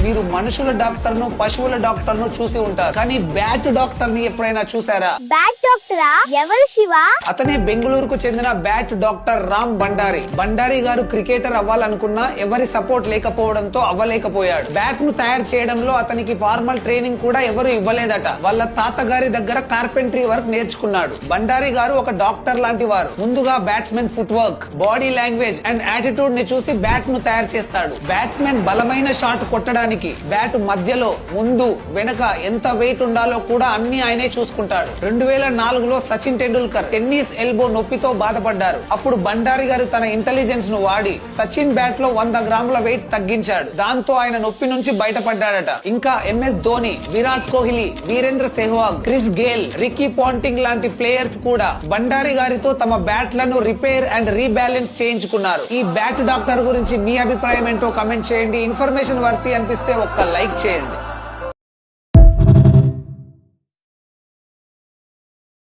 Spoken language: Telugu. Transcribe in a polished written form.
మీరు మనుషుల డాక్టర్ ను పశువుల డాక్టర్ ను చూసి ఉంటారు, కానీ బ్యాట్ డాక్టర్ ని ఎప్పుడైనా చూసారా? బ్యాట్ డాక్టరా? ఎవరు శివ? అతనే బెంగళూరుకు చెందిన బ్యాట్ డాక్టర్ రామ్ బండారి. బండారి గారు క్రికెటర్ అవ్వాలనుకున్నా ఎవరి సపోర్ట్ లేకపోవడంతో అవ్వలేకపోయాడు. బ్యాట్ ను తయారు చేయడంలో అతనికి ఫార్మల్ ట్రైనింగ్ కూడా ఎవరు ఇవ్వలేదట. వాళ్ళ తాతగారి దగ్గర కార్పెంటరీ వర్క్ నేర్చుకున్నాడు. బండారి గారు ఒక డాక్టర్ లాంటి వారు. ముందుగా batsmen foot work, body language and attitude ని చూసి బ్యాట్ ను తయారు చేస్తాడు. బ్యాట్స్మెన్ బలమైన షాట్ కొట్టడానికి బ్యాట్ మధ్యలో, ముందు, వెనక ఎంత వెయిట్ ఉండాలో కూడా అన్ని ఆయనే చూసుకుంటాడు. 2004లో సచిన్ టెండూల్కర్ టెన్నిస్ ఎల్బో నొప్పితో బాధపడ్డారు. అప్పుడు బండారి గారు తన ఇంటెలిజెన్స్ ను వాడి సచిన్ బ్యాట్ లో 100 గ్రాముల వెయిట్ తగ్గించాడు. దాంతో ఆయన నొప్పి నుంచి బయటపడ్డాడట. ఇంకా MS Dhoni, Virat Kohli, Virender Sehwag, Chris Gayle, Ricky Ponting లాంటి ప్లేయర్స్ కూడా బండారి గారితో తమ బ్యాట్లను రిపేర్ అండ్ రీబ్యాలెన్స్ చేయించుకున్నారు. ఈ బ్యాట్ డాక్టర్ గురించి మీ అభిప్రాయం ఏంటో కమెంట్ చేయండి. ఇన్ఫర్మేషన్ వర్తి అనిపిస్తే ఒక్క లైక్ చేయండి.